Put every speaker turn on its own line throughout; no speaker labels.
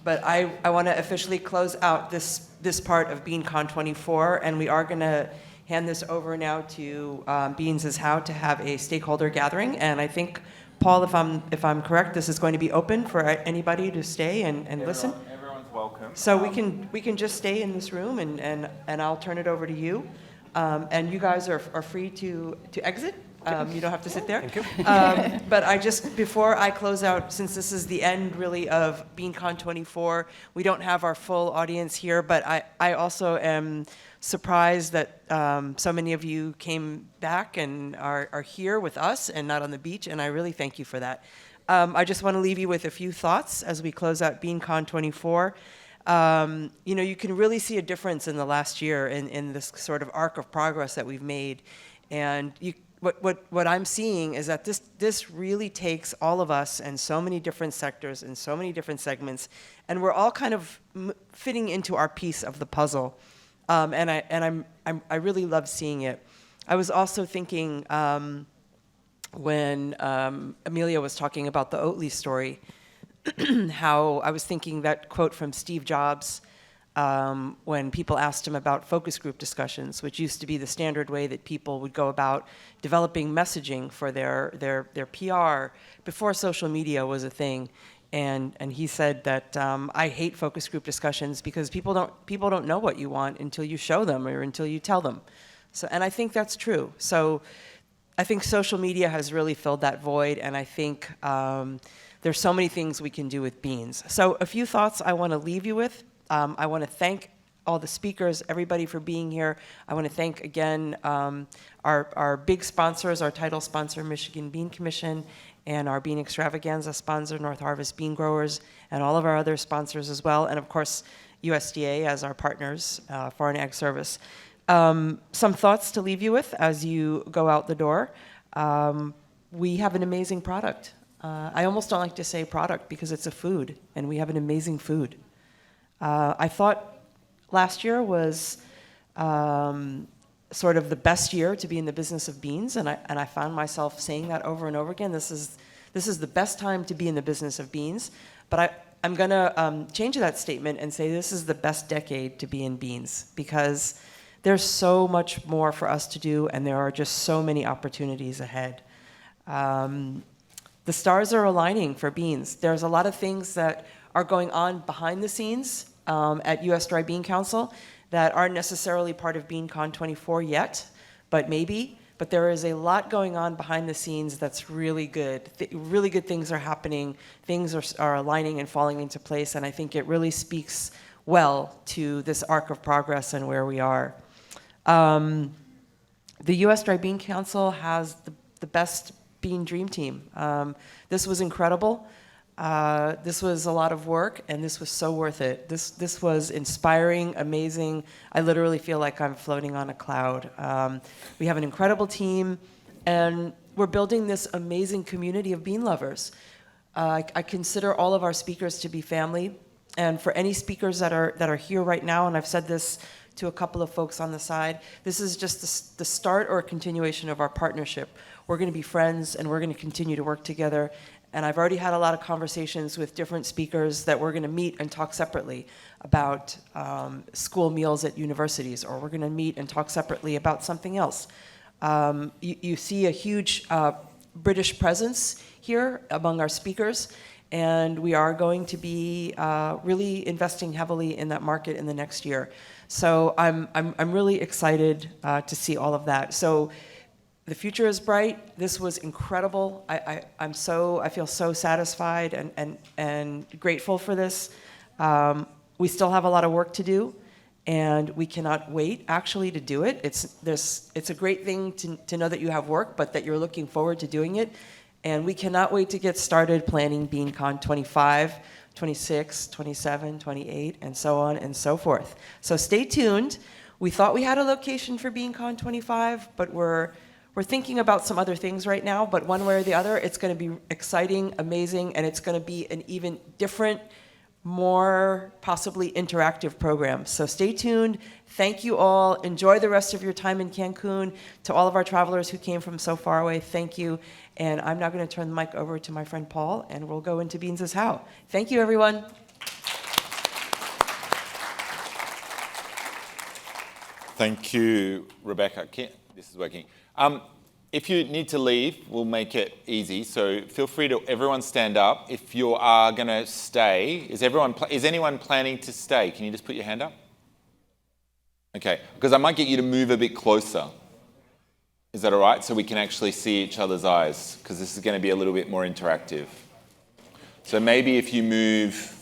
But I want to officially close out this part of BeanCon 24, and we are going to hand this over now to Beans is How to have a stakeholder gathering. And I think, Paul, if I'm correct, this is going to be open for anybody to stay and listen.
Everyone's welcome.
So we can just stay in this room, and I'll turn it over to you. And you guys are free to exit. You don't have to sit there.
Thank you.
But before I close out, since this is the end really of BeanCon 24, we don't have our full audience here, but I also am surprised that so many of you came back and are here with us and not on the beach, and I really thank you for that. I just want to leave you with a few thoughts as we close out BeanCon 24. You can really see a difference in the last year in this sort of arc of progress that we've made. And what I'm seeing is that this really takes all of us and so many different sectors and so many different segments, and we're all kind of fitting into our piece of the puzzle. And I really love seeing it. I was also thinking when Amelia was talking about the Oatly story, how I was thinking that quote from Steve Jobs when people asked him about focus group discussions, which used to be the standard way that people would go about developing messaging for their PR before social media was a thing. And he said that I hate focus group discussions because people don't know what you want until you show them or until you tell them. And I think that's true. So I think social media has really filled that void, and I think there's so many things we can do with Beans. So a few thoughts I want to leave you with. I want to thank all the speakers, everybody for being here. I want to thank again our big sponsors, our title sponsor, Michigan Bean Commission, and our Bean Extravaganza sponsor, North Harvest Bean Growers, and all of our other sponsors as well, and of course, USDA as our partners, Foreign Ag Service. Some thoughts to leave you with as you go out the door. We have an amazing product. I almost don't like to say product because it's a food, and we have an amazing food. I thought last year was sort of the best year to be in the business of beans, and I found myself saying that over and over again. This is the best time to be in the business of beans, but I'm going to change that statement and say this is the best decade to be in beans, because there's so much more for us to do, and there are just so many opportunities ahead. The stars are aligning for beans. There's a lot of things that are going on behind the scenes at U.S. Dry Bean Council that aren't necessarily part of BeanCon 24 yet, but maybe. But there is a lot going on behind the scenes that's really good. Really good things are happening. Things are aligning and falling into place, and I think it really speaks well to this arc of progress and where we are. The U.S. Dry Bean Council has the best bean dream team. This was incredible. This was a lot of work, and this was so worth it. This was inspiring, amazing. I literally feel like I'm floating on a cloud. We have an incredible team, and we're building this amazing community of bean lovers. I consider all of our speakers to be family, and for any speakers that are here right now, and I've said this to a couple of folks on the side, this is just the start or a continuation of our partnership. We're going to be friends, and we're going to continue to work together. And I've already had a lot of conversations with different speakers that we're going to meet and talk separately about school meals at universities, or we're going to meet and talk separately about something else. You see a huge British presence here among our speakers, and we are going to be really investing heavily in that market in the next year. So I'm really excited to see all of that. So the future is bright. This was incredible. I feel so satisfied and grateful for this. We still have a lot of work to do, and we cannot wait actually to do it. It's a great thing to know that you have work, but that you're looking forward to doing it. And we cannot wait to get started planning BeanCon 25, 26, 27, 28, and so on and so forth. So stay tuned. We thought we had a location for BeanCon 25, but we're thinking about some other things right now, but one way or the other, it's going to be exciting, amazing, and it's going to be an even different, more possibly interactive program. So stay tuned. Thank you all. Enjoy the rest of your time in Cancun. To all of our travelers who came from so far away, thank you. And I'm now going to turn the mic over to my friend Paul, and we'll go into Beans is How. Thank you, everyone.
Thank you, Rebecca. This is working. If you need to leave, we'll make it easy. So feel free to everyone stand up. If you are going to stay, is anyone planning to stay? Can you just put your hand up? Okay, because I might get you to move a bit closer. Is that all right? So we can actually see each other's eyes, because this is going to be a little bit more interactive. So maybe if you move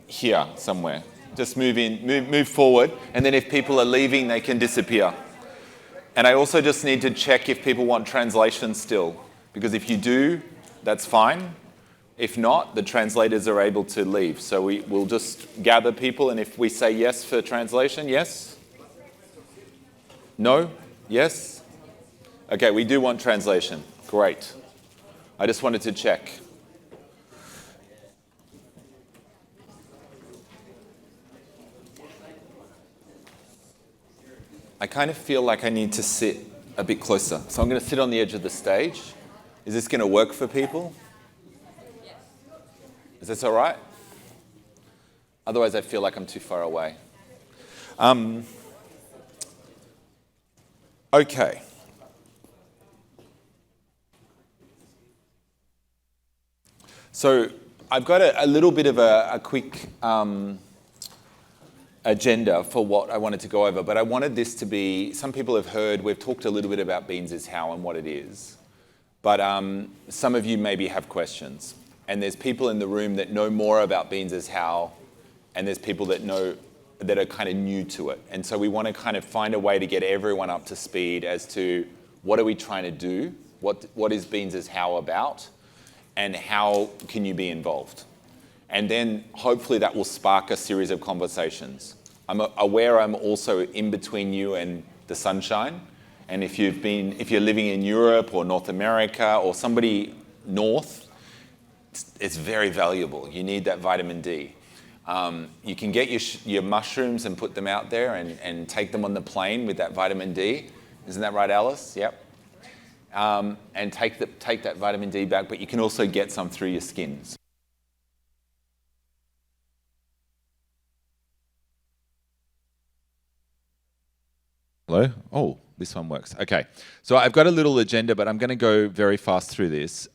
here somewhere, just move forward, and then if people are leaving, they can disappear. And I also just need to check if people want translation still, because if you do, that's fine. If not, the translators are able to leave. So we'll just gather people, and if we say yes for translation, yes? No? Yes? Okay, we do want translation. Great. I just wanted to check. I kind of feel like I need to sit a bit closer. So I'm going to sit on the edge of the stage. Is this going to work for people? Yes. Is this all right? Otherwise, I feel like I'm too far away. Okay. So I've got a little bit of a quick agenda for what I wanted to go over, but I wanted this to be, some people have heard, we've talked a little bit about beans is how and what it is, but some of you maybe have questions, and there's people in the room that know more about beans is how, and there's people that are kind of new to it, and so we want to kind of find a way to get everyone up to speed as to what are we trying to do, what is beans is how about, and how can you be involved. And then hopefully that will spark a series of conversations. I'm aware I'm also in between you and the sunshine. And if you're living in Europe or North America or somebody north, it's very valuable. You need that vitamin D. You can get your mushrooms and put them out there and take them on the plane with that vitamin D. Isn't that right, Alice? Yep. And take that vitamin D back, but you can also get some through your skins. Hello? Oh, this one works. Okay. So I've got a little agenda, but I'm going to go very fast through this,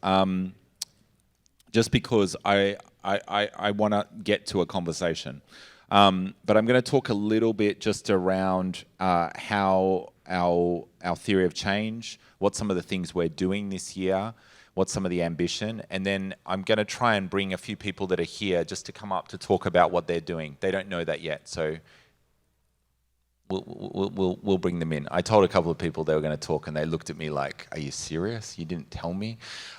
just because I want to get to a conversation. But I'm going to talk a little bit just around how our theory of change, what some of the things we're doing this year, what's some of the ambition, and then I'm going to try and bring a few people that are here just to come up to talk about what they're doing. They don't know that yet, so we'll bring them in. I told a couple of people they were going to talk, and they looked at me like, "Are you serious? You didn't tell me?"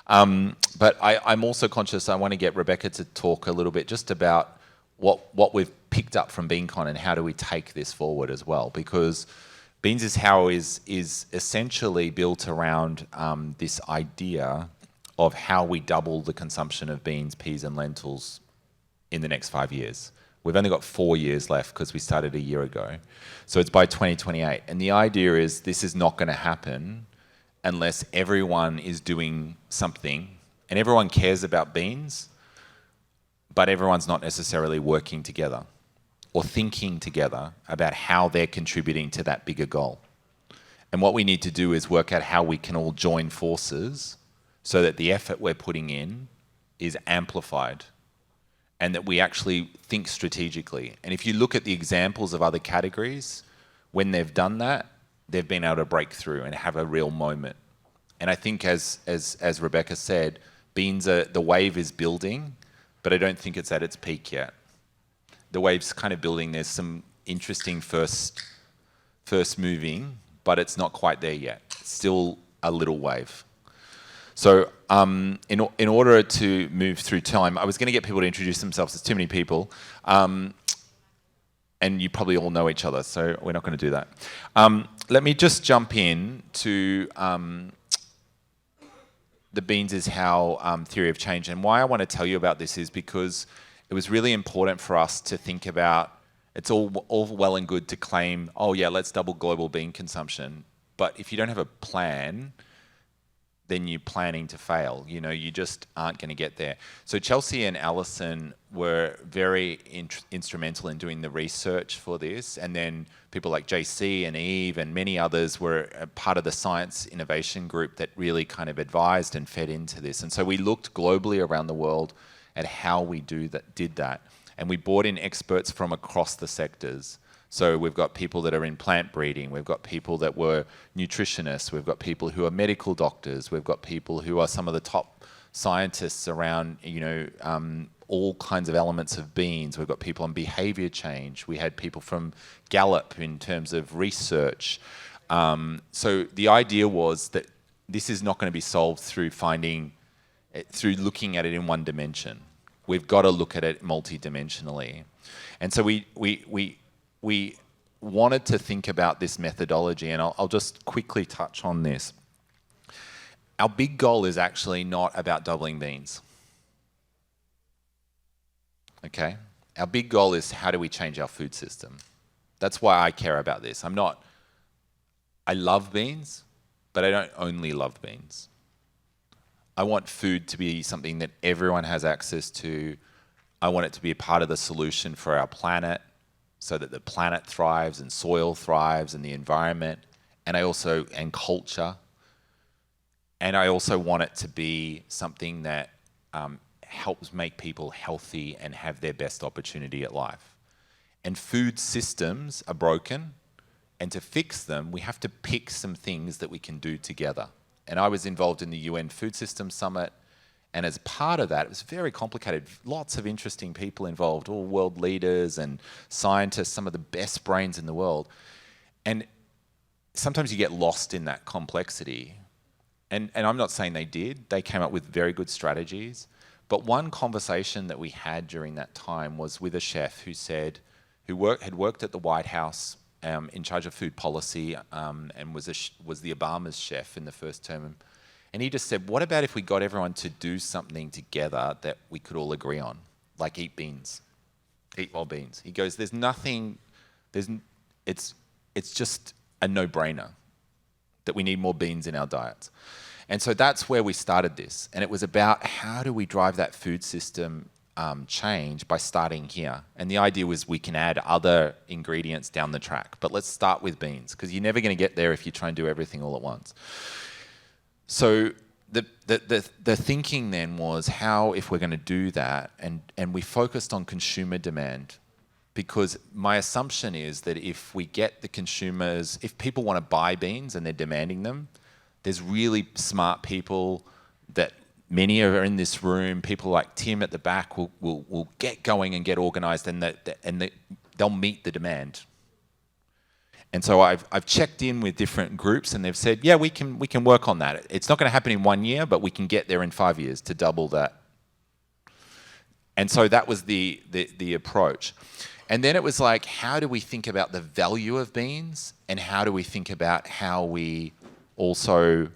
But I'm also conscious I want to get Rebecca to talk a little bit just about what we've picked up from BeanCon and how do we take this forward as well, because Beans is How is essentially built around this idea of how we double the consumption of beans, peas, and lentils in the next 5 years. We've only got 4 years left because we started a year ago. So it's by 2028. And the idea is this is not going to happen unless everyone is doing something, and everyone cares about beans, but everyone's not necessarily working together or thinking together about how they're contributing to that bigger goal. And what we need to do is work out how we can all join forces so that the effort we're putting in is amplified and that we actually think strategically. And if you look at the examples of other categories, when they've done that, they've been able to break through and have a real moment. And I think as Rebecca said, the wave is building, but I don't think it's at its peak yet. The wave's kind of building. There's some interesting first moving, but it's not quite there yet. It's still a little wave. So in order to move through time, I was going to get people to introduce themselves. There's too many people. And you probably all know each other, so we're not going to do that. Let me just jump in to the Beans is How theory of change. And why I want to tell you about this is because it was really important for us to think about, it's all well and good to claim, oh yeah, let's double global bean consumption. But if you don't have a plan, then you're planning to fail. You know, you just aren't going to get there. So Chelsea and Alison were very instrumental in doing the research for this, and then people like JC and Eve and many others were a part of the science innovation group that really kind of advised and fed into this. And so we looked globally around the world at how we did that, and we brought in experts from across the sectors. So we've got people that are in plant breeding, we've got people that were nutritionists, we've got people who are medical doctors, we've got people who are some of the top scientists around, you know, all kinds of elements of beans. We've got people on behavior change. We had people from Gallup in terms of research. So the idea was that this is not going to be solved through through looking at it in one dimension. We've got to look at it multidimensionally. And so we wanted to think about this methodology, and I'll just quickly touch on this. Our big goal is actually not about doubling beans. Okay? Our big goal is how do we change our food system? That's why I care about this. I love beans, but I don't only love beans. I want food to be something that everyone has access to. I want it to be a part of the solution for our planet, so that the planet thrives and soil thrives and the environment, and culture. And I also want it to be something that helps make people healthy and have their best opportunity at life. And food systems are broken, and to fix them, we have to pick some things that we can do together. And I was involved in the UN Food Systems Summit, and as part of that, it was very complicated. Lots of interesting people involved, all world leaders and scientists, some of the best brains in the world. And sometimes you get lost in that complexity. And I'm not saying they did. They came up with very good strategies. But one conversation that we had during that time was with a chef who had worked at the White House in charge of food policy, and was the Obama's chef in the first term. And he just said, what about if we got everyone to do something together that we could all agree on, like eat more beans. He goes, it's just a no-brainer that we need more beans in our diets. And so that's where we started this. And it was about how do we drive that food system change by starting here. And the idea was we can add other ingredients down the track, but let's start with beans, because you're never going to get there if you try and do everything all at once. So the thinking then was how, if we're going to do that, and we focused on consumer demand, because my assumption is that if we get the consumers, if people want to buy beans and they're demanding them, there's really smart people that many are in this room, people like Tim at the back will get going and get organized, and they'll meet the demand. And so I've checked in with different groups, and they've said, yeah, we can work on that. It's not going to happen in 1 year, but we can get there in 5 years to double that. And so that was the approach. And then it was like, how do we think about the value of beans, and how do we think about how we also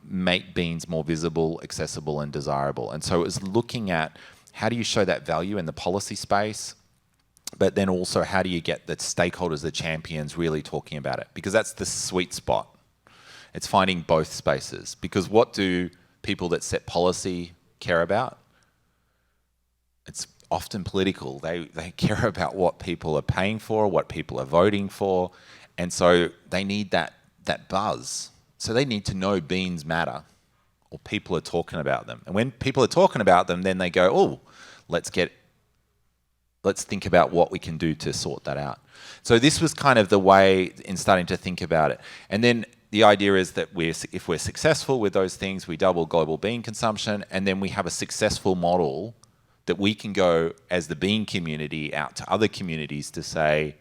make beans more visible, accessible, and desirable? And so it was looking at how do you show that value in the policy space, but then also how do you get the stakeholders, the champions, really talking about it? Because that's the sweet spot. It's finding both spaces. Because what do people that set policy care about? It's often political. They care about what people are paying for, what people are voting for, and so they need that buzz. So they need to know beans matter, or people are talking about them. And when people are talking about them, then they go, oh, let's think about what we can do to sort that out. So this was kind of the way in starting to think about it. And then the idea is that if we're successful with those things, we double global bean consumption, and then we have a successful model that we can go as the bean community out to other communities to say,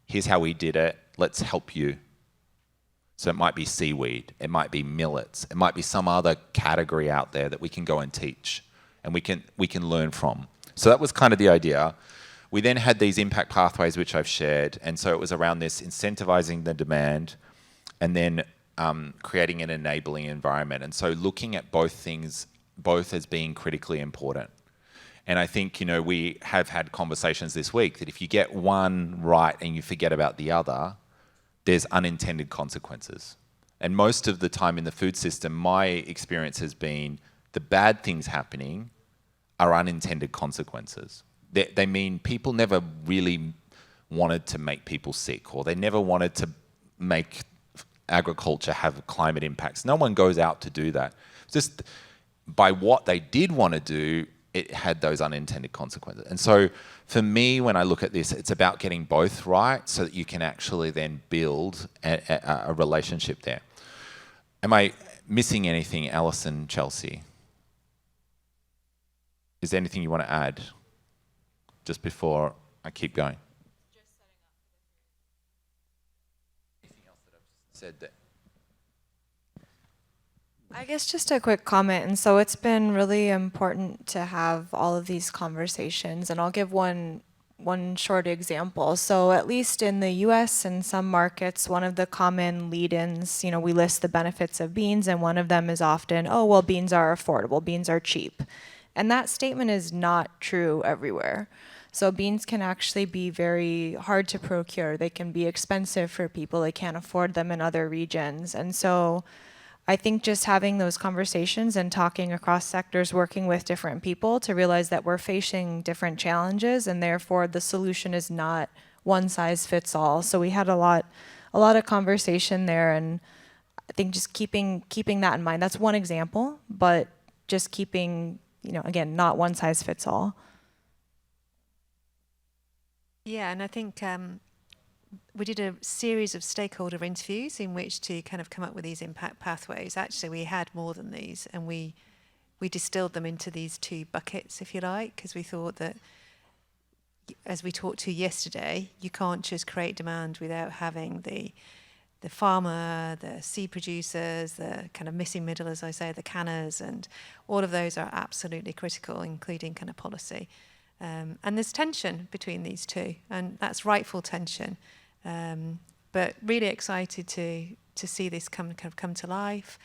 here's how we did it, let's help you. So it might be seaweed, it might be millets, it might be some other category out there that we can go and teach, and we can learn from. So that was kind of the idea. We then had these impact pathways, which I've shared, and so it was around this incentivizing the demand, and then creating an enabling environment. And so looking at both things, both as being critically important. And I think, we have had conversations this week that if you get one right and you forget about the other, there's unintended consequences. And most of the time in the food system, my experience has been the bad things happening are unintended consequences. They mean people never really wanted to make people sick, or they never wanted to make agriculture have climate impacts. No one goes out to do that. Just by what they did want to do, it had those unintended consequences. And so for me, when I look at this, it's about getting both right so that you can actually then build a relationship there. Am I missing anything, Alison, Chelsea? Is there anything you want to add just before I keep going? Anything else that I've said that?
I guess just a quick comment. And so it's been really important to have all of these conversations. And I'll give one short example. So at least in the US and some markets, one of the common lead-ins, we list the benefits of beans, and one of them is often, oh, well, beans are affordable, beans are cheap. And that statement is not true everywhere. So beans can actually be very hard to procure. They can be expensive for people. They can't afford them in other regions. And so I think just having those conversations and talking across sectors, working with different people to realize that we're facing different challenges, and therefore the solution is not one size fits all. So we had a lot of conversation there, and I think just keeping that in mind. That's one example, but just keeping, again, not one size fits all.
Yeah, and I think we did a series of stakeholder interviews in which to kind of come up with these impact pathways. Actually, we had more than these, and we distilled them into these 2 buckets, if you like, because we thought that, as we talked to yesterday, you can't just create demand without having the farmer, the seed producers, the kind of missing middle, as I say, the canners, and all of those are absolutely critical, including kind of policy. And there's tension between these two, and that's rightful tension. But really excited to see this come to life.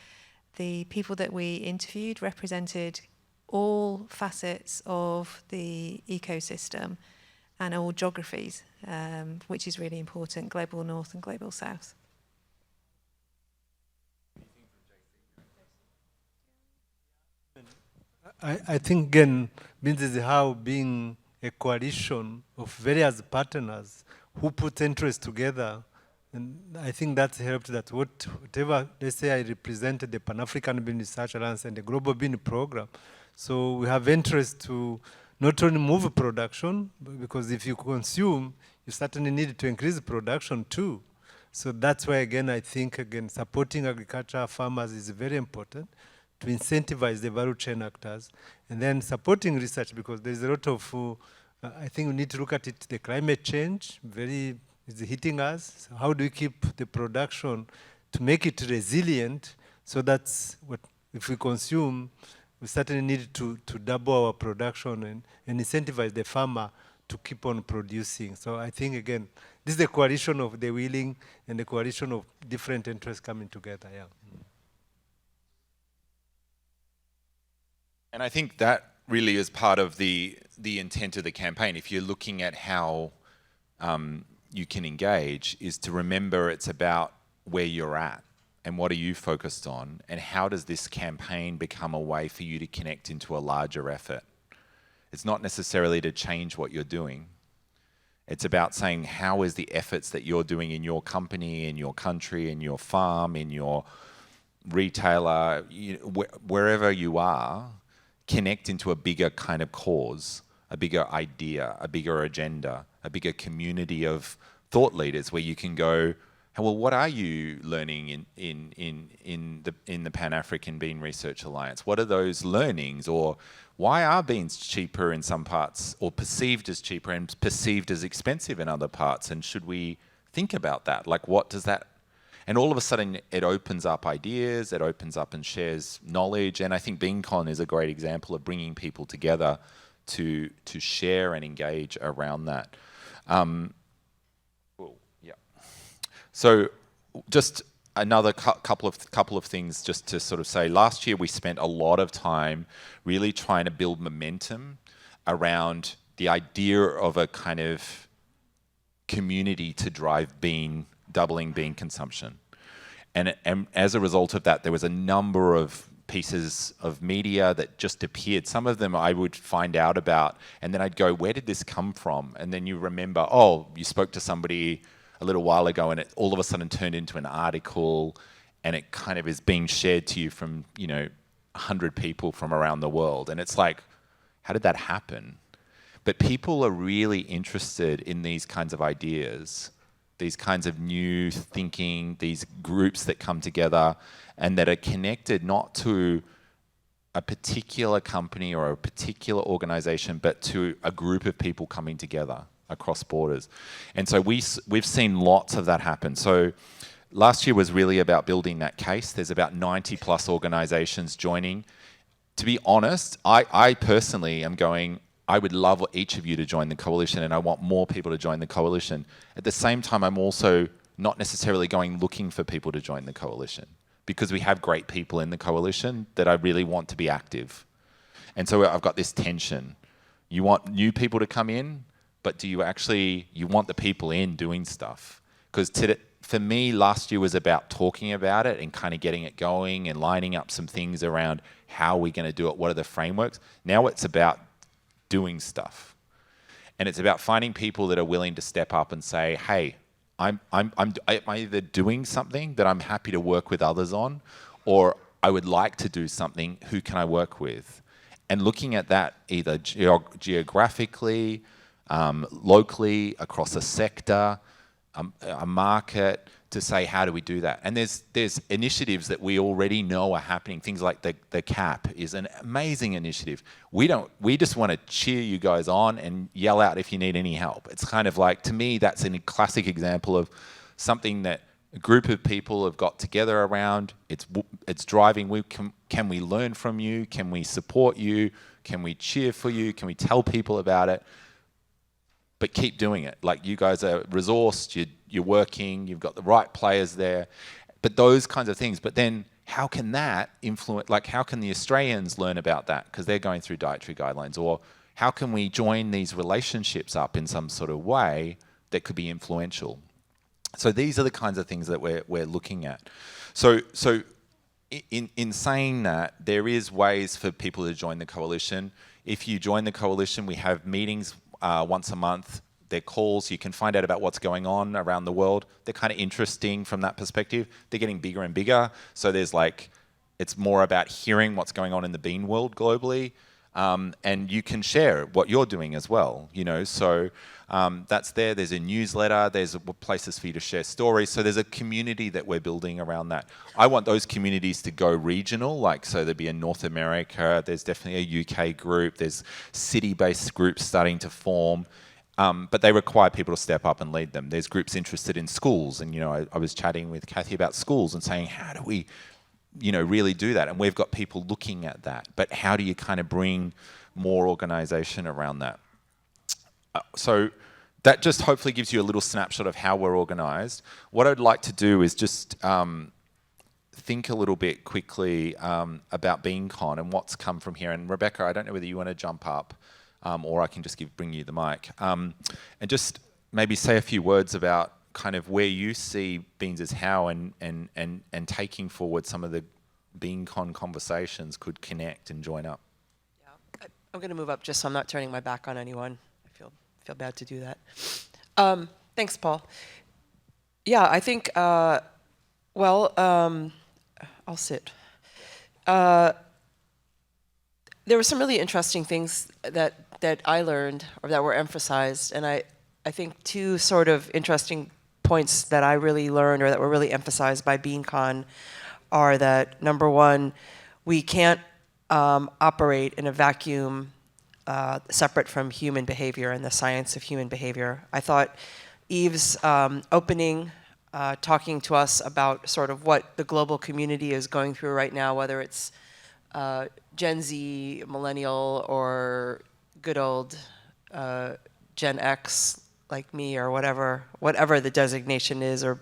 The people that we interviewed represented all facets of the ecosystem and all geographies, which is really important, global north and global south.
I think, again, means is how being a coalition of various partners who put interests together, and I think that's helped that whatever, let's say I represented the Pan-African Bean Research Alliance and the Global Bean Program, so we have interest to not only move production, because if you consume, you certainly need to increase production too. So that's why, again, I think, again, supporting agricultural farmers is very important, to incentivize the value chain actors, and then supporting research, because there's a lot of, I think we need to look at it, the climate change is hitting us. So how do we keep the production to make it resilient, so that's what, if we consume, we certainly need to double our production and incentivize the farmer to keep on producing. So I think, again, this is the coalition of the willing and the coalition of different interests coming together, yeah.
And I think that really is part of the intent of the campaign. If you're looking at how you can engage, is to remember it's about where you're at and what are you focused on, and how does this campaign become a way for you to connect into a larger effort. It's not necessarily to change what you're doing. It's about saying, how is the efforts that you're doing in your company, in your country, in your farm, in your retailer, wherever you are, connect into a bigger kind of cause, a bigger idea, a bigger agenda, a bigger community of thought leaders where you can go, well, what are you learning in the Pan-African Bean Research Alliance? What are those learnings? Or why are beans cheaper in some parts, or perceived as cheaper and perceived as expensive in other parts? And should we think about that? Like, what does that... And all of a sudden, it opens up ideas, it opens up and shares knowledge. And I think BeanCon is a great example of bringing people together to share and engage around that. Yeah. So just another couple of things just to sort of say. Last year, we spent a lot of time really trying to build momentum around the idea of a kind of community to drive doubling bean consumption. And as a result of that, there was a number of pieces of media that just appeared. Some of them I would find out about, and then I'd go, where did this come from? And then you remember, oh, you spoke to somebody a little while ago, and it all of a sudden turned into an article, and it kind of is being shared to you from, 100 people from around the world. And it's like, how did that happen? But people are really interested in these kinds of ideas, these kinds of new thinking, these groups that come together and that are connected not to a particular company or a particular organization, but to a group of people coming together across borders. And so we've seen lots of that happen. So last year was really about building that case. There's about 90 plus organizations joining. To be honest, I personally am going, I would love each of you to join the coalition, and I want more people to join the coalition. At the same time, I'm also not necessarily going looking for people to join the coalition, because we have great people in the coalition that I really want to be active. And so I've got this tension. You want new people to come in, but do you want the people in doing stuff? Because for me, last year was about talking about it and kind of getting it going and lining up some things around how we're going to do it, what are the frameworks. Now it's about doing stuff. And it's about finding people that are willing to step up and say, hey, I'm either doing something that I'm happy to work with others on, or I would like to do something, who can I work with? And looking at that either geographically, locally, across a sector, a market, to say, how do we do that? And there's initiatives that we already know are happening. Things like the CAP is an amazing initiative. We just want to cheer you guys on and yell out if you need any help. It's kind of like, to me, that's a classic example of something that a group of people have got together around. It's driving. Can we learn from you? Can we support you? Can we cheer for you? Can we tell people about it? But keep doing it. Like, you guys are resourced, you're working, you've got the right players there, but those kinds of things. But then how can that influence, like how can the Australians learn about that? Because they're going through dietary guidelines. Or how can we join these relationships up in some sort of way that could be influential? So these are the kinds of things that we're looking at. So in saying that, there is ways for people to join the coalition. If you join the coalition, we have meetings once a month. They're calls. You can find out about what's going on around the world. They're kind of interesting from that perspective. They're getting bigger and bigger. So it's more about hearing what's going on in the bean world globally. And you can share what you're doing as well, So that's there. There's a newsletter. There's places for you to share stories. So there's a community that we're building around that. I want those communities to go regional, so there'd be in North America. There's definitely a UK group. There's city-based groups starting to form. But they require people to step up and lead them. There's groups interested in schools. And, I was chatting with Kathy about schools and saying, how do we really do that? And we've got people looking at that. But how do you kind of bring more organisation around that? So that just hopefully gives you a little snapshot of how we're organised. What I'd like to do is just think a little bit quickly about BeanCon and what's come from here. And Rebecca, I don't know whether you want to jump up or I can just bring you the mic. And just maybe say a few words about kind of where you see Beans as how and taking forward some of the BeanCon conversations could connect and join up.
Yeah, I'm going to move up just so I'm not turning my back on anyone. I feel bad to do that. Thanks, Paul. Yeah, I think, I'll sit. There were some really interesting things that I learned or that were emphasized, and I think two sort of interesting points that I really learned or that were really emphasized by BeanCon are that, number one, we can't operate in a vacuum separate from human behavior and the science of human behavior. I thought Eve's opening, talking to us about sort of what the global community is going through right now, whether it's Gen Z, millennial, or good old Gen X like me, or whatever the designation is, or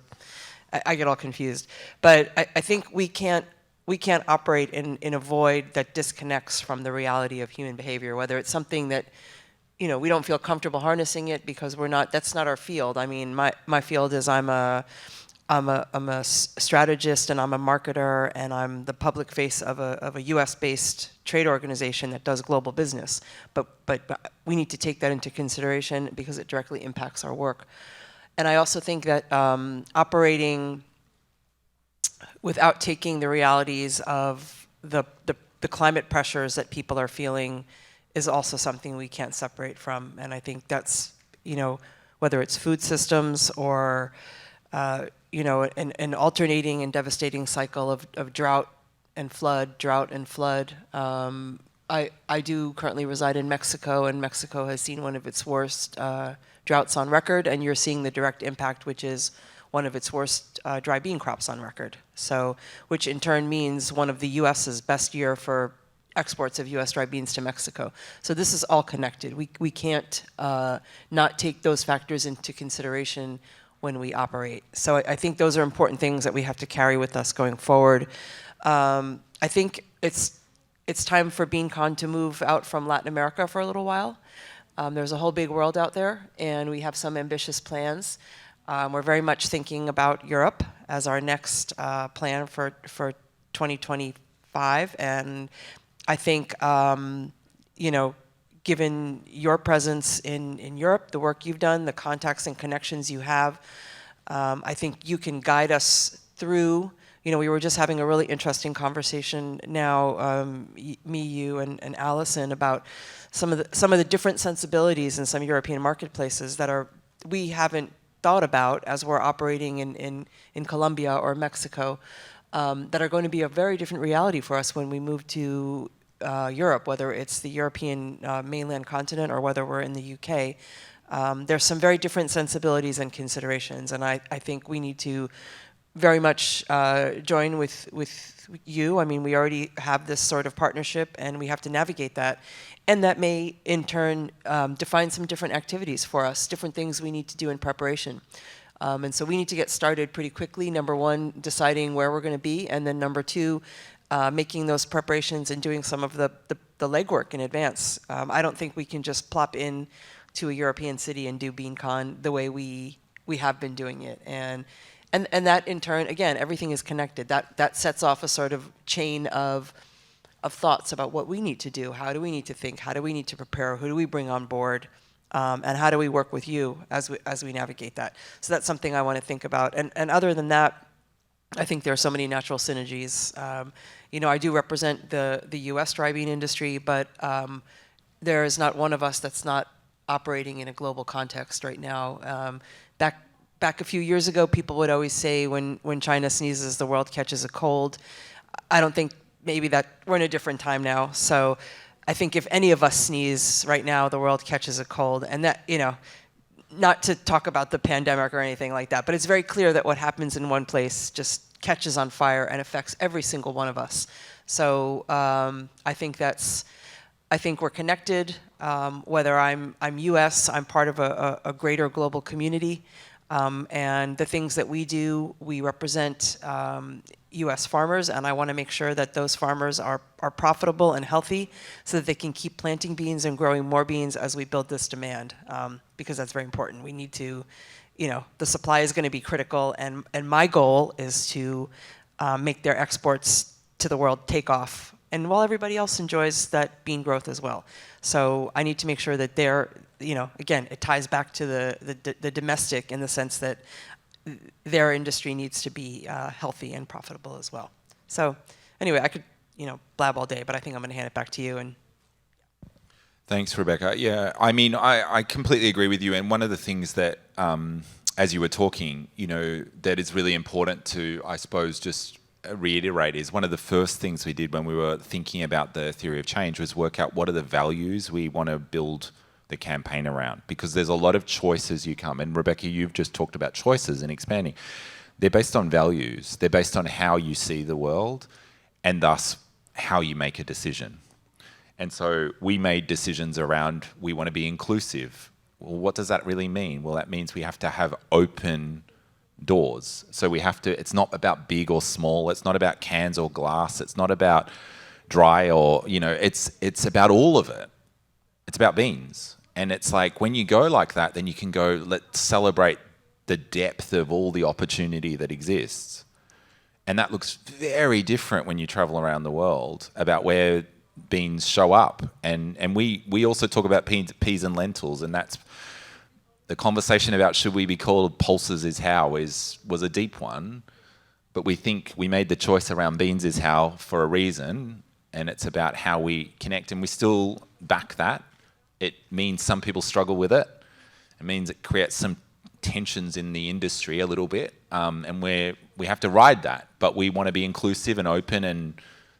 I get all confused. But I think we can't operate in a void that disconnects from the reality of human behavior, whether it's something that, we don't feel comfortable harnessing it because that's not our field. I mean, my field is I'm a I'm a strategist and I'm a marketer and I'm the public face of a U.S.-based trade organization that does global business. But we need to take that into consideration because it directly impacts our work. And I also think that operating without taking the realities of the climate pressures that people are feeling is also something we can't separate from. And I think that's, whether it's food systems or an alternating and devastating cycle of drought and flood. I do currently reside in Mexico, and Mexico has seen one of its worst droughts on record, and you're seeing the direct impact, which is one of its worst dry bean crops on record. So, which in turn means one of the U.S.'s best year for exports of U.S. dry beans to Mexico. So this is all connected. We can't not take those factors into consideration when we operate. So I think those are important things that we have to carry with us going forward. I think it's time for BeanCon to move out from Latin America for a little while. There's a whole big world out there, and we have some ambitious plans. We're very much thinking about Europe as our next plan for 2025, and I think, given your presence in Europe, the work you've done, the contacts and connections you have, I think you can guide us through. We were just having a really interesting conversation now, me, you, and Allison, about some of the different sensibilities in some European marketplaces that we haven't thought about as we're operating in Colombia or Mexico, that are going to be a very different reality for us when we move to Europe, whether it's the European mainland continent or whether we're in the UK. There's some very different sensibilities and considerations, and I think we need to very much join with you. I mean, we already have this sort of partnership, and we have to navigate that. And that may, in turn, define some different activities for us, different things we need to do in preparation. And so we need to get started pretty quickly. Number one, deciding where we're going to be, and then number two, making those preparations and doing some of the legwork in advance. I don't think we can just plop in to a European city and do BeanCon the way we have been doing it. And that, in turn, again, everything is connected. That sets off a sort of chain of thoughts about what we need to do. How do we need to think? How do we need to prepare? Who do we bring on board? And how do we work with you as we navigate that? So that's something I want to think about. And other than that, I think there are so many natural synergies. I do represent the U.S. dry bean industry, but there is not one of us that's not operating in a global context right now. Back a few years ago, people would always say when China sneezes, the world catches a cold. I don't think maybe that we're in a different time now. So I think if any of us sneeze right now, the world catches a cold. And that, not to talk about the pandemic or anything like that, but it's very clear that what happens in one place just catches on fire and affects every single one of us. So I think we're connected. Whether I'm U.S., I'm part of a greater global community. And the things that we do, we represent U.S. farmers, and I want to make sure that those farmers are profitable and healthy so that they can keep planting beans and growing more beans as we build this demand, because that's very important. We need to, the supply is going to be critical, and my goal is to make their exports to the world take off, and while everybody else enjoys that bean growth as well. So I need to make sure that they're, again, it ties back to the domestic in the sense that their industry needs to be healthy and profitable as well. So anyway, I could, blab all day, but I think I'm going to hand it back to you. And
Thanks, Rebecca. Yeah, I mean, I completely agree with you. And one of the things that, as you were talking, that is really important to, I suppose, just reiterate is one of the first things we did when we were thinking about the theory of change was work out what are the values we want to build the campaign around, because there's a lot of choices you come. And Rebecca, you've just talked about choices and expanding. They're based on values. They're based on how you see the world and thus how you make a decision. And so we made decisions around, we want to be inclusive. Well, what does that really mean? Well, that means we have to have open doors. So we have to, it's not about big or small. It's not about cans or glass. It's not about dry or, it's about all of it. It's about beans. And it's like when you go like that, then you can go, let's celebrate the depth of all the opportunity that exists. And that looks very different when you travel around the world about where beans show up. And we also talk about peas and lentils, and that's the conversation about should we be called pulses is how was a deep one. But we think we made the choice around beans is how for a reason, and it's about how we connect, and we still back that. It means some people struggle with it. It means it creates some tensions in the industry a little bit, and we have to ride that, but we want to be inclusive and open and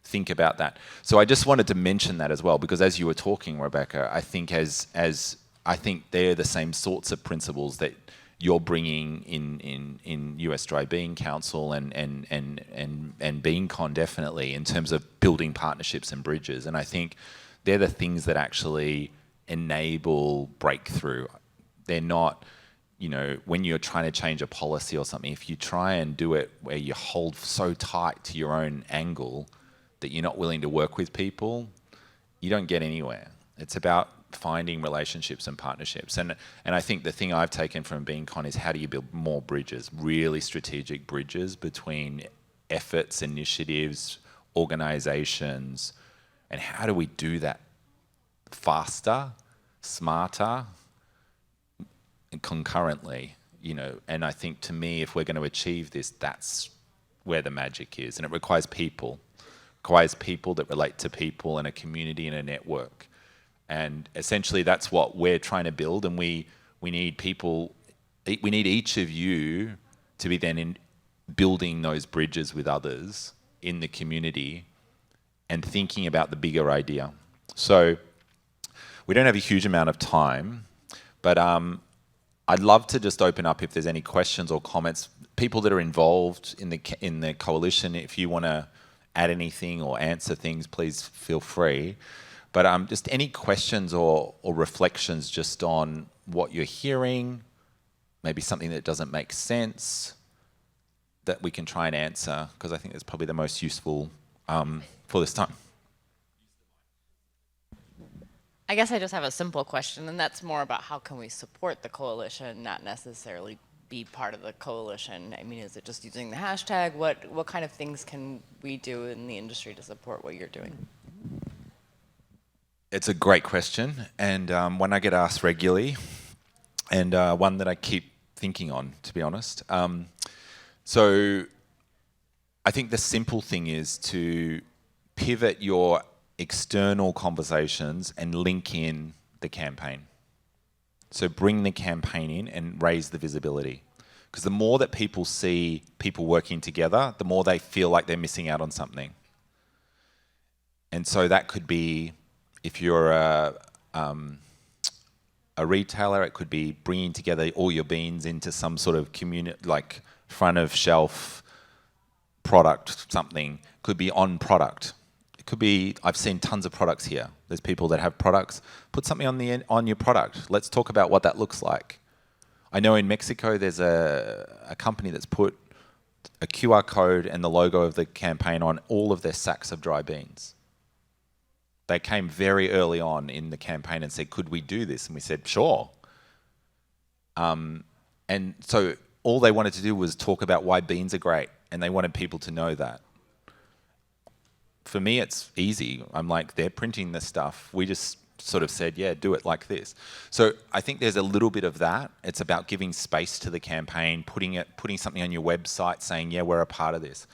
think about that. So I just wanted to mention that as well, because as you were talking, Rebecca, I think I think they're the same sorts of principles that you're bringing in US Dry Bean Council and BeanCon definitely, in terms of building partnerships and bridges. And I think they're the things that actually enable breakthrough. They're not, you know, when you're trying to change a policy or something, if you try and do it where you hold so tight to your own angle that you're not willing to work with people, you don't get anywhere. It's about finding relationships and partnerships. And I think the thing I've taken from BeanCon is how do you build more bridges, really strategic bridges between efforts, initiatives, organizations, and how do we do that faster, smarter, and concurrently, you know. And I think, to me, if we're going to achieve this, that's where the magic is. And it requires people. It requires people that relate to people, and a community and a network. And essentially that's what we're trying to build, and we need people, we need each of you to be then in building those bridges with others in the community and thinking about the bigger idea. So we don't have a huge amount of time, but I'd love to just open up if there's any questions or comments. People that are involved in the coalition, if you want to add anything or answer things, please feel free. But just any questions or reflections just on what you're hearing, maybe something that doesn't make sense, that we can try and answer, because I think that's probably the most useful for this time.
I guess I just have a simple question, and that's more about how can we support the coalition, not necessarily be part of the coalition. I mean, is it just using the hashtag? What kind of things can we do in the industry to support what you're doing?
It's a great question, and one I get asked regularly, and one that I keep thinking on, to be honest. So I think the simple thing is to pivot your external conversations and link in the campaign. So bring the campaign in and raise the visibility. Because the more that people see people working together, the more they feel like they're missing out on something. And so that could be, if you're a retailer, it could be bringing together all your beans into some sort of like front of shelf product, something. It could be on product. It could be, I've seen tons of products here. There's people that have products. Put something on your product. Let's talk about what that looks like. I know in Mexico there's a company that's put a QR code and the logo of the campaign on all of their sacks of dry beans. They came very early on in the campaign and said, could we do this? And we said, sure. And so all they wanted to do was talk about why beans are great, and they wanted people to know that. For me, it's easy. I'm like, they're printing this stuff. We just sort of said, yeah, do it like this. So I think there's a little bit of that. It's about giving space to the campaign, putting something on your website saying, yeah, we're a part of this.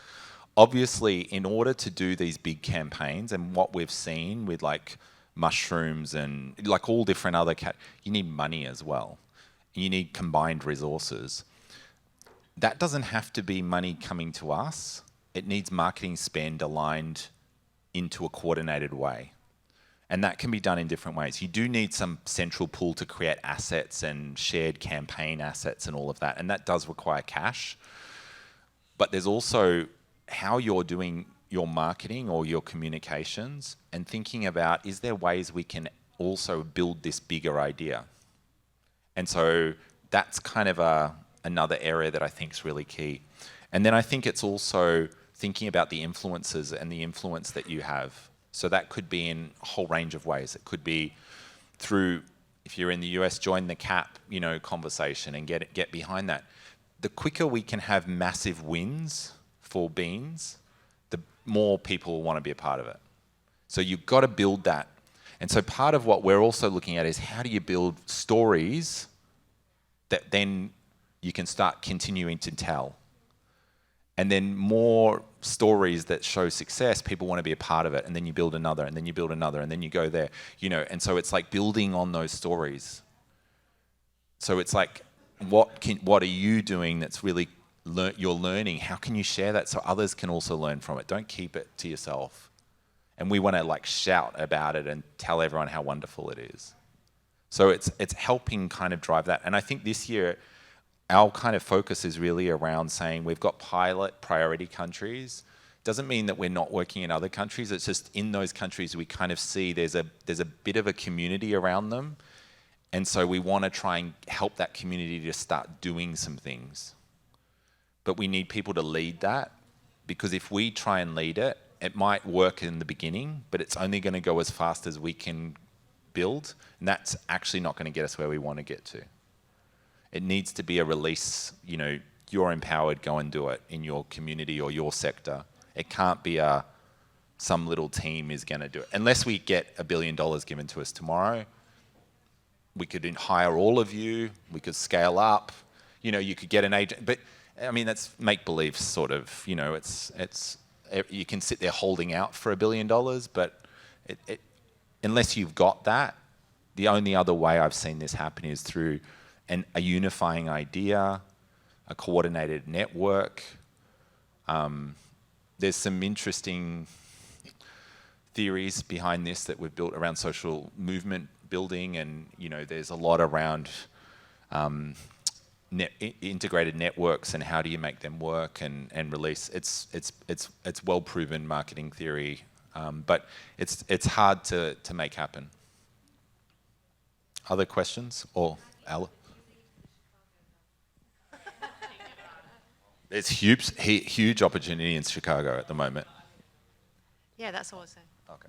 Obviously, in order to do these big campaigns, and what we've seen with like mushrooms and like all different other you need money as well. You need combined resources. That doesn't have to be money coming to us. It needs marketing spend aligned into a coordinated way. And that can be done in different ways. You do need some central pool to create assets and shared campaign assets and all of that. And that does require cash. But there's also how you're doing your marketing or your communications, and thinking about, is there ways we can also build this bigger idea? And so that's kind of another area that I think is really key. And then I think it's also thinking about the influences and the influence that you have. So that could be in a whole range of ways. It could be through, if you're in the US, join the CAP, conversation and get behind that. the quicker we can have massive wins for beans, the more people want to be a part of it. So you've got to build that. And so part of what we're also looking at is how do you build stories that then you can start continuing to tell. And then more stories that show success, people want to be a part of it. And then you build another, and then you build another, and then you go there. You know, and so it's like building on those stories. So it's like, what are you doing that's really you're learning? How can you share that so others can also learn from it? Don't keep it to yourself. And we want to like shout about it and tell everyone how wonderful it is. So it's helping kind of drive that. And I think this year, our kind of focus is really around saying we've got pilot priority countries. Doesn't mean that we're not working in other countries. It's just in those countries we kind of see there's a bit of a community around them. And so we want to try and help that community to start doing some things. But we need people to lead that, because if we try and lead it, it might work in the beginning, but it's only going to go as fast as we can build. And that's actually not going to get us where we want to get to. It needs to be a release, you know, you're empowered, go and do it in your community or your sector. It can't be some little team is going to do it. Unless we get $1 billion given to us tomorrow, we could hire all of you, we could scale up, you know, you could get an agent. But I mean, that's make-believe sort of, you know, it's you can sit there holding out for $1 billion, but unless you've got that, the only other way I've seen this happen is through a unifying idea, a coordinated network. There's some interesting theories behind this that we've built around social movement building, and you know, there's a lot around integrated networks and how do you make them work and release. It's well proven marketing theory, but it's hard to make happen. Other questions or Al? There's huge opportunity in Chicago at the moment.
Yeah, that's all I was saying.
Okay.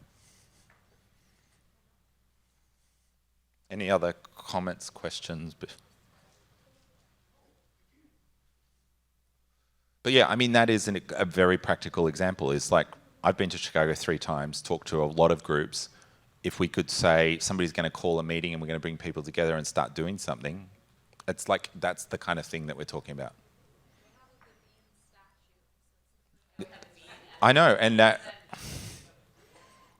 Any other comments, questions? But yeah, I mean, that is a very practical example. It's like, I've been to Chicago 3 times, talked to a lot of groups. If we could say somebody's going to call a meeting and we're going to bring people together and start doing something, it's like, that's the kind of thing that we're talking about. I know, and that,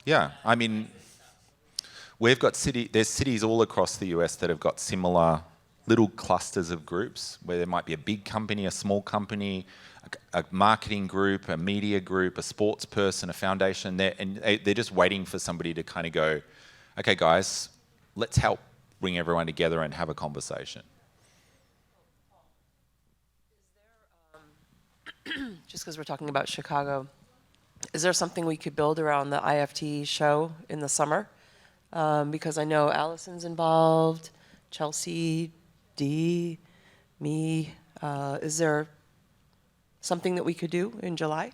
yeah, I mean, we've got there's cities all across the US that have got similar little clusters of groups where there might be a big company, a small company, a marketing group, a media group, a sports person, a foundation, and they're just waiting for somebody to kind of go, okay guys, let's help bring everyone together and have a conversation.
Just because we're talking about Chicago, is there something we could build around the IFT show in the summer? Because I know Allison's involved, Chelsea, Dee, me. Is there something that we could do in July?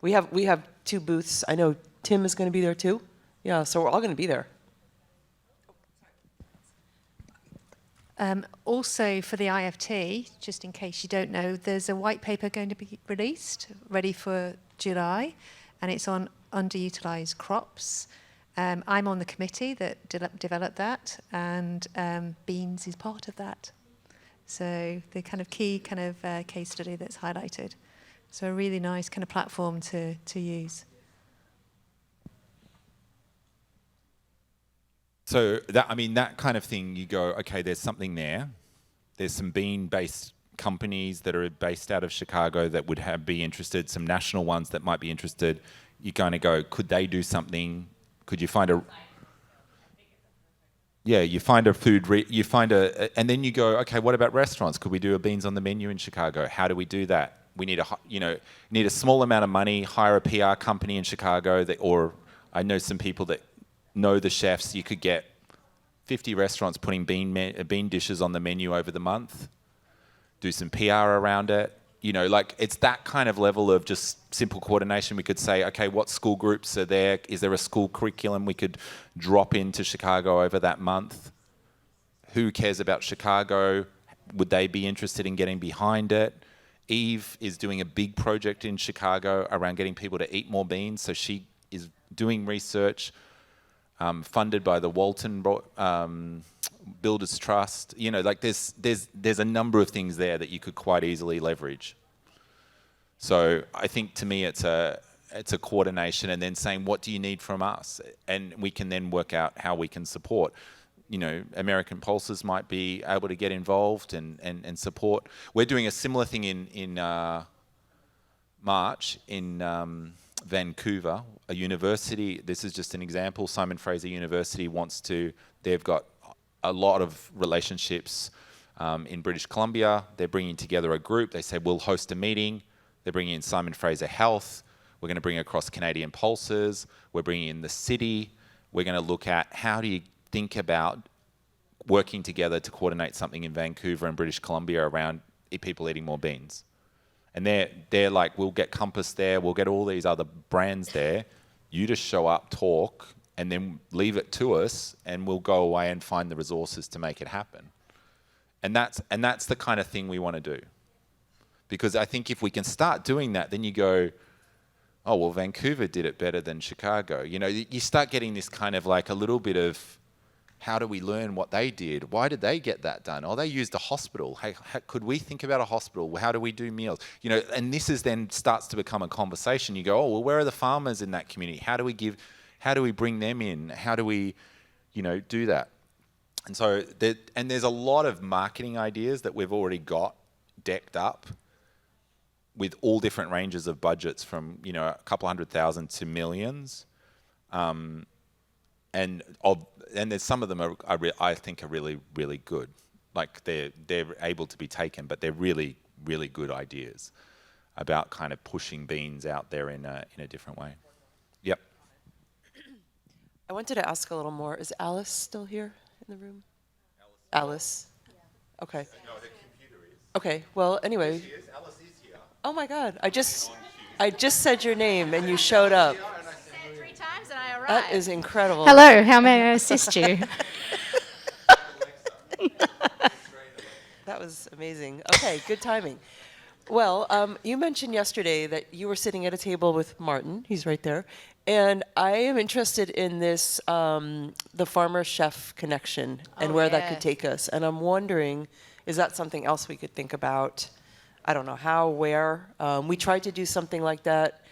We have 2 booths. I know Tim is going to be there too. Yeah, so we're all going to be there.
Also for the IFT, just in case you don't know, there's a white paper going to be released, ready for July, and it's on underutilised crops. I'm on the committee that developed that, and beans is part of that. So the kind of key kind of case study that's highlighted. So a really nice kind of platform to use.
So that, I mean, that kind of thing, you go, okay, there's something there. There's some bean-based companies that are based out of Chicago that would be interested, some national ones that might be interested. You kind of go, could they do something? Could you find you find a food, and then you go, okay, what about restaurants? Could we do a beans on the menu in Chicago? How do we do that? We need a small amount of money, hire a PR company in Chicago, or I know some people that know the chefs. You could get 50 restaurants putting bean dishes on the menu over the month, do some PR around it. You know, like, it's that kind of level of just simple coordination. We could say, okay, what school groups are there? Is there a school curriculum we could drop into Chicago over that month? Who cares about Chicago? would they be interested in getting behind it? Eve is doing a big project in Chicago around getting people to eat more beans. So she is doing research funded by the Walton Builders Trust. You know, like there's a number of things there that you could quite easily leverage. So I think to me it's a coordination, and then saying, what do you need from us? And we can then work out how we can support. You know, American Pulses might be able to get involved and support. We're doing a similar thing in March in Vancouver, a university. This is just an example. Simon Fraser University they've got a lot of relationships in British Columbia. They're bringing together a group. They say, we'll host a meeting. They're bringing in Simon Fraser Health. We're going to bring across Canadian Pulses. We're bringing in the city. We're going to look at how do you think about working together to coordinate something in Vancouver and British Columbia around people eating more beans. And they're like, we'll get Compass there, we'll get all these other brands there. You just show up, talk, and then leave it to us, and we'll go away and find the resources to make it happen. And that's the kind of thing we want to do. Because I think if we can start doing that, then you go, oh, well, Vancouver did it better than Chicago. You know, you start getting this kind of like a little bit of, how do we learn what they did? Why did they get that done? Oh, they used a hospital. Hey, could we think about a hospital? How do we do meals? You know, and this is then starts to become a conversation. You go, oh, well, where are the farmers in that community? How do we bring them in? How do we, you know, do that? And so, there's a lot of marketing ideas that we've already got decked up with all different ranges of budgets from, you know, a couple $100,000 to millions. And there's some of them I think are really, really good. Like they're able to be taken, but they're really, really good ideas about kind of pushing beans out there in a different way. Yep.
I wanted to ask a little more. Is Alice still here in the room? Alice? Okay.
No, the computer is.
Okay, well, anyway.
She is. Alice is here.
Oh my God, I just said your name and you showed up.
Said 3 times and I arrived.
That is incredible.
Hello, how may I assist you?
That was amazing. Okay, good timing. Well, you mentioned yesterday that you were sitting at a table with Martin. He's right there. And I am interested in this, the farmer-chef connection and where that could take us. And I'm wondering, is that something else we could think about? I don't know how, where. We tried to do something like that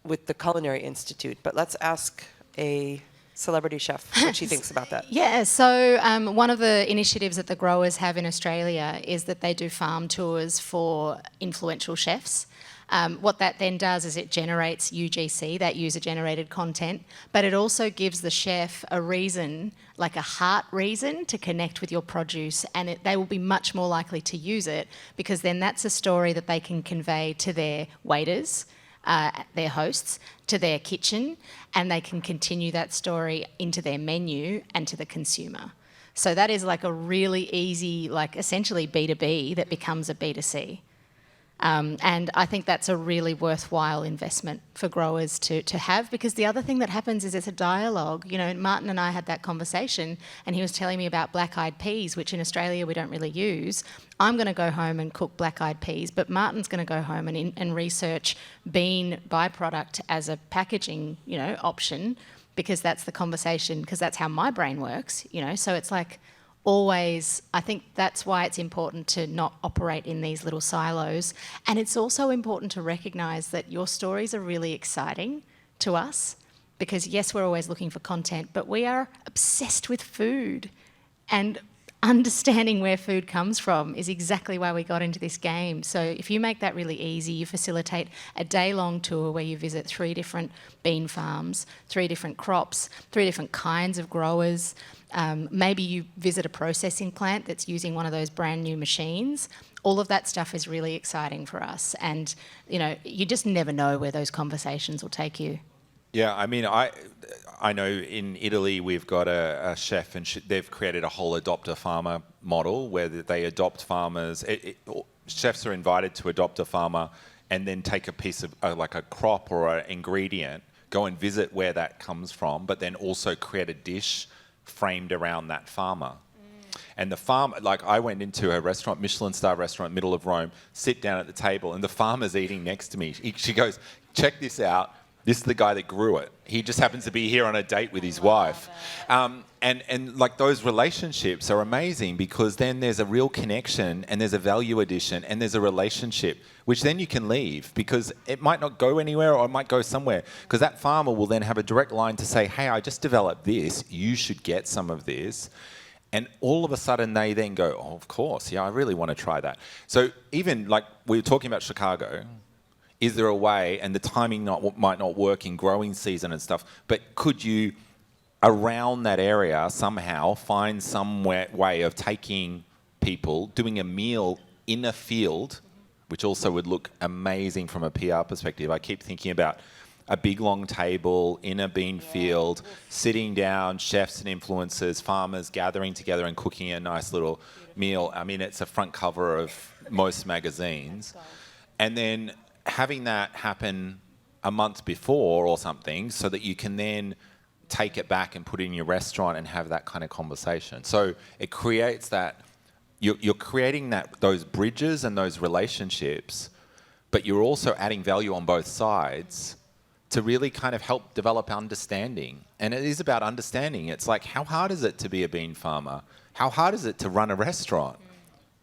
with the Culinary Institute, but let's ask a celebrity chef what she thinks about that.
Yeah, so one of the initiatives that the growers have in Australia is that they do farm tours for influential chefs. What that then does is it generates UGC, that user-generated content, but it also gives the chef a reason, like a heart reason, to connect with your produce, and they will be much more likely to use it because then that's a story that they can convey to their waiters, their hosts, to their kitchen, and they can continue that story into their menu and to the consumer. So that is like a really easy, like essentially B2B that becomes a B2C. And I think that's a really worthwhile investment for growers to have, because the other thing that happens is it's a dialogue. You know, Martin and I had that conversation and he was telling me about black-eyed peas, which in Australia we don't really use. I'm going to go home and cook black-eyed peas, but Martin's going to go home and research bean byproduct as a packaging, you know, option, because that's the conversation, because that's how my brain works, you know. So it's like, always, I think that's why it's important to not operate in these little silos. And it's also important to recognise that your stories are really exciting to us because, yes, we're always looking for content, but we are obsessed with food. And understanding where food comes from is exactly why we got into this game. So if you make that really easy, you facilitate a day-long tour where you visit 3 different bean farms, 3 different crops, 3 different kinds of growers. Maybe you visit a processing plant that's using one of those brand new machines. All of that stuff is really exciting for us. And, you know, you just never know where those conversations will take you.
Yeah, I mean, I know in Italy we've got a chef and they've created a whole adopt a farmer model where they adopt farmers. Chefs are invited to adopt a farmer and then take a piece of like a crop or an ingredient, go and visit where that comes from, but then also create a dish framed around that farmer. And the farm, like I went into a restaurant, Michelin star restaurant, middle of Rome, sit down at the table, and the farmer's eating next to me. She goes, check this out. This is the guy that grew it. He just happens to be here on a date with his wife. And like those relationships are amazing because then there's a real connection and there's a value addition and there's a relationship, which then you can leave because it might not go anywhere or it might go somewhere. Because that farmer will then have a direct line to say, hey, I just developed this. You should get some of this. And all of a sudden they then go, oh, of course, yeah, I really want to try that. So even like we were talking about Chicago, is there a way, and the timing might not work in growing season and stuff, but could you, around that area, somehow find some way of taking people, doing a meal in a field, which also would look amazing from a PR perspective. I keep thinking about a big long table in a bean field, sitting down, chefs and influencers, farmers gathering together and cooking a nice little meal. I mean, it's a front cover of most magazines. And then having that happen a month before or something so that you can then take it back and put it in your restaurant and have that kind of conversation. So it creates that, you're creating those bridges and those relationships, but you're also adding value on both sides to really kind of help develop understanding. And it is about understanding. It's like, how hard is it to be a bean farmer? How hard is it to run a restaurant?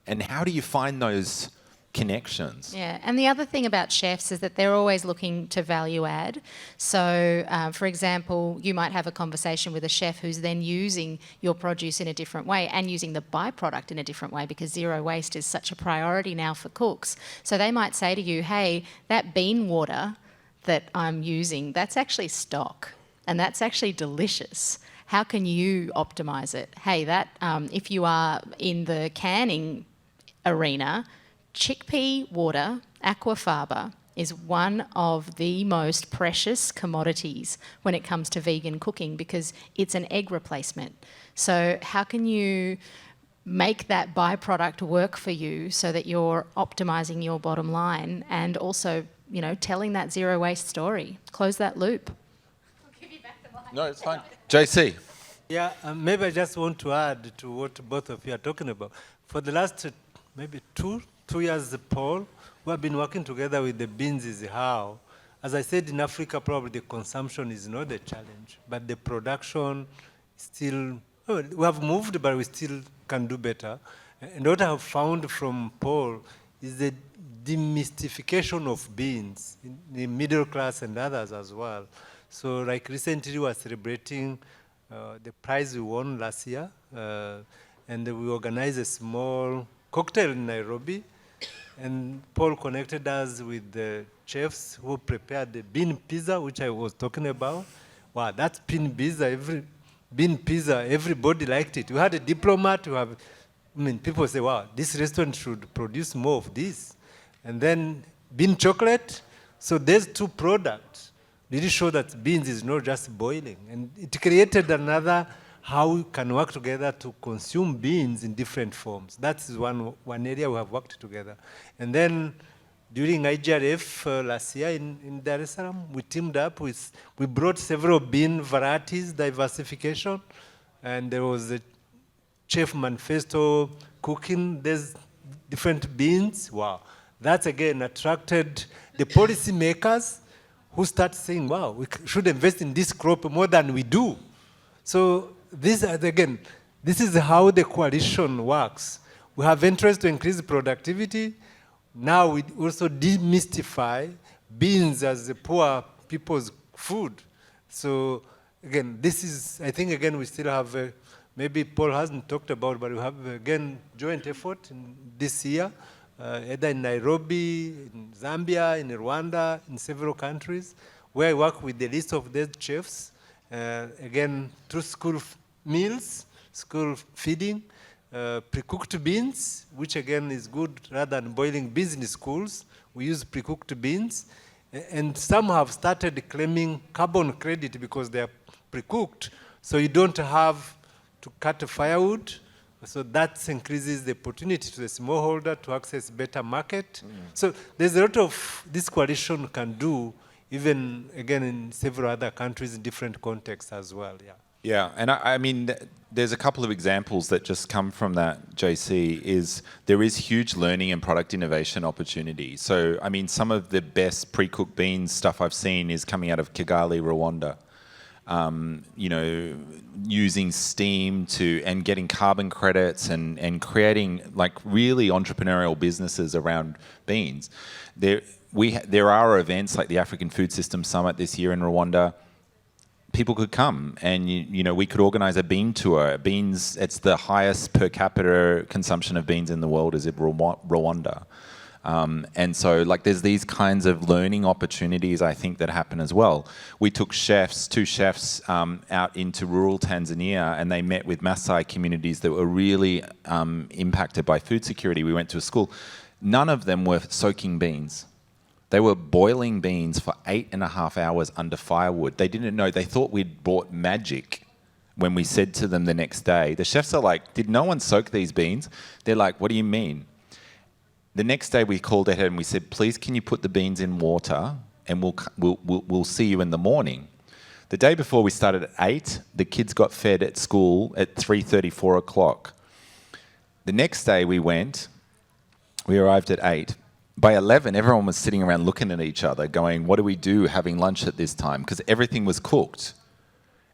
And how do you find those connections?
Yeah, and the other thing about chefs is that they're always looking to value add. So, for example, you might have a conversation with a chef who's then using your produce in a different way and using the byproduct in a different way because zero waste is such a priority now for cooks. So they might say to you, hey, that bean water that I'm using, that's actually stock and that's actually delicious. How can you optimise it? Hey, that if you are in the canning arena, chickpea water, aquafaba, is one of the most precious commodities when it comes to vegan cooking because it's an egg replacement. So how can you make that byproduct work for you so that you're optimising your bottom line and also, you know, telling that zero waste story? Close that loop.
I'll give you back the mic.
No, it's fine. JC.
Yeah, maybe I just want to add to what both of you are talking about. For the last maybe two years, Paul, we have been working together with the beans is how, as I said, in Africa, probably the consumption is not the challenge, but the production still, we have moved, but we still can do better. And what I have found from Paul is the demystification of beans in the middle class and others as well. So like recently we were celebrating the prize we won last year, and we organized a small cocktail in Nairobi, and Paul connected us with the chefs who prepared the bean pizza, which I was talking about. Wow, that bean pizza, everybody liked it. We had a diplomat, people say, wow, this restaurant should produce more of this. And then bean chocolate. So there's two products. Really show that beans is not just boiling. And it created another how we can work together to consume beans in different forms. That's one area we have worked together. And then during IGRF last year in Dar es Salaam, we teamed up with, we brought several bean varieties, diversification, and there was a chef manifesto cooking, there's different beans. Wow. That again attracted the policy makers who start saying, wow, we should invest in this crop more than we do. So this is how the coalition works. We have interest to increase productivity. Now we also demystify beans as the poor people's food. So again, this is, I think again, we still have, maybe Paul hasn't talked about, but we have again, joint effort in this year, either in Nairobi, in Zambia, in Rwanda, in several countries, where I work with the list of these chefs, again, through school meals, school feeding, pre-cooked beans, which again is good rather than boiling beans in schools. We use pre-cooked beans. And some have started claiming carbon credit because they are pre-cooked. So you don't have to cut firewood. So that increases the opportunity to the smallholder to access better market. So there's a lot of this coalition can do, even again in several other countries in different contexts as well. Yeah.
Yeah, and I mean, there's a couple of examples that just come from that, JC, is there is huge learning and product innovation opportunity. So, I mean, some of the best pre-cooked beans stuff I've seen is coming out of Kigali, Rwanda. You know, using steam and getting carbon credits and creating like really entrepreneurial businesses around beans. There are events like the African Food System Summit this year in Rwanda. People could come and, you know, we could organize a bean tour. Beans, it's the highest per capita consumption of beans in the world is in Rwanda. And so like there's these kinds of learning opportunities I think that happen as well. We took two chefs out into rural Tanzania and they met with Maasai communities that were really impacted by food security. We went to a school. None of them were soaking beans. They were boiling beans for 8.5 hours under firewood. They didn't know. They thought we'd brought magic when we said to them the next day. The chefs are like, did no one soak these beans? They're like, what do you mean? The next day we called ahead and we said, please can you put the beans in water and we'll see you in the morning. The day before we started at 8, the kids got fed at school at 3:30, 4 o'clock. The next day we arrived at 8. By 11, everyone was sitting around looking at each other going, what do we do having lunch at this time? Because everything was cooked.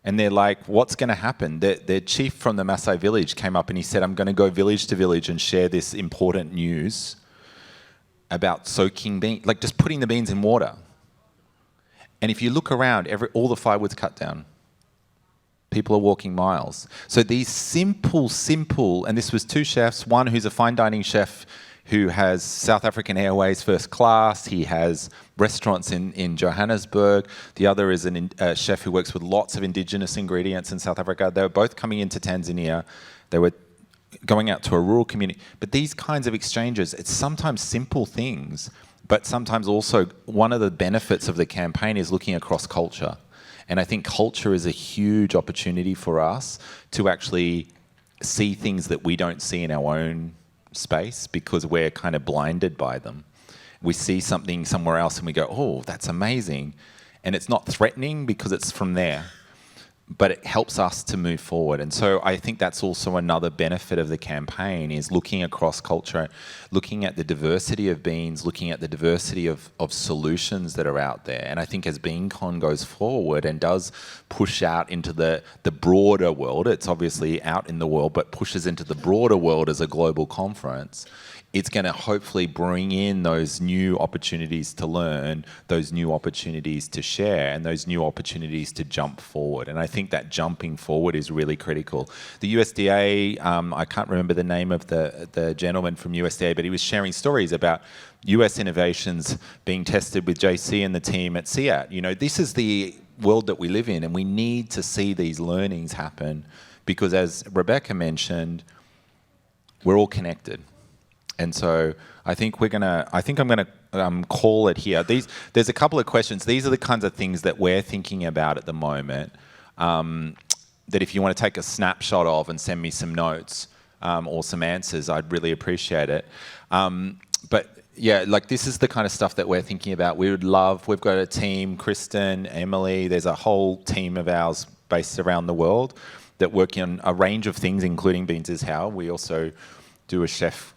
And they're like, what's going to happen? Their chief from the Maasai village came up and he said, I'm going to go village to village and share this important news about soaking beans, like just putting the beans in water. And if you look around, all the firewood's cut down. People are walking miles. So these simple, and this was 2 chefs, one who's a fine dining chef who has South African Airways first class. He has restaurants in Johannesburg. The other is a chef who works with lots of indigenous ingredients in South Africa. They were both coming into Tanzania. They were going out to a rural community. But these kinds of exchanges, it's sometimes simple things, but sometimes also one of the benefits of the campaign is looking across culture. And I think culture is a huge opportunity for us to actually see things that we don't see in our own space because we're kind of blinded by them. We see something somewhere else and we go, oh, that's amazing. And it's not threatening because it's from there, but it helps us to move forward. And so I think that's also another benefit of the campaign is looking across culture, looking at the diversity of beans, looking at the diversity of solutions that are out there. And I think as BeanCon goes forward and does push out into the broader world, it's obviously out in the world, but pushes into the broader world as a global conference, it's going to hopefully bring in those new opportunities to learn, those new opportunities to share, and those new opportunities to jump forward. And I think that jumping forward is really critical. The USDA, I can't remember the name of the gentleman from USDA, but he was sharing stories about US innovations being tested with JC and the team at SEAT. You know, this is the world that we live in, and we need to see these learnings happen because, as Rebecca mentioned, we're all connected. And so I think I'm gonna call it here. There's a couple of questions. These are the kinds of things that we're thinking about at the moment. That if you want to take a snapshot of and send me some notes or some answers, I'd really appreciate it. But yeah, like this is the kind of stuff that we're thinking about. We've got a team, Kristen, Emily. There's a whole team of ours based around the world that work on a range of things, including Beans is How. We also do a chef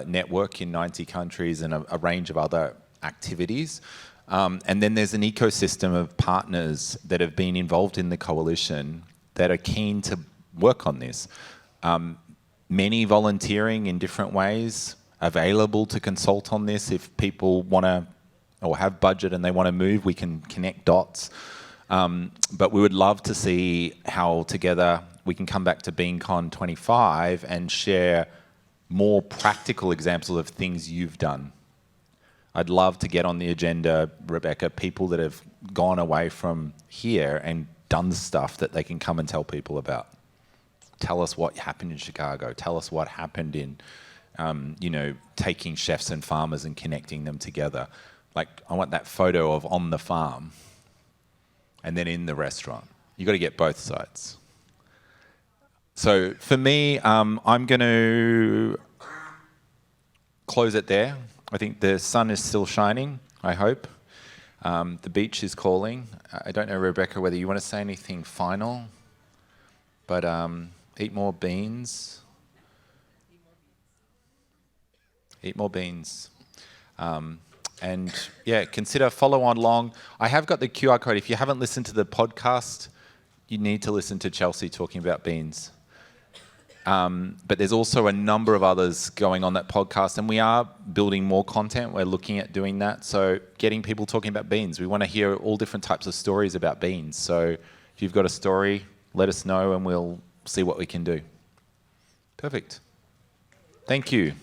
network in 90 countries and a range of other activities. And then there's an ecosystem of partners that have been involved in the coalition that are keen to work on this. Many volunteering in different ways, available to consult on this. If people want to or have budget and they want to move, we can connect dots. But we would love to see how together we can come back to BeanCon 25 and share more practical examples of things you've done. I'd love to get on the agenda, Rebecca, people that have gone away from here and done stuff that they can come and tell people about. Tell us what happened in Chicago. Tell us what happened in, taking chefs and farmers and connecting them together. Like, I want that photo of on the farm and then in the restaurant. You've got to get both sides. So for me, I'm going to close it there. I think the sun is still shining, I hope. The beach is calling. I don't know, Rebecca, whether you want to say anything final. But eat more beans. Eat more beans. And yeah, consider follow on along. I have got the QR code. If you haven't listened to the podcast, you need to listen to Chelsea talking about beans. But there's also a number of others going on that podcast, and we are building more content. We're looking at doing that. So getting people talking about beans. We want to hear all different types of stories about beans. So if you've got a story, let us know and we'll see what we can do. Perfect. Thank you.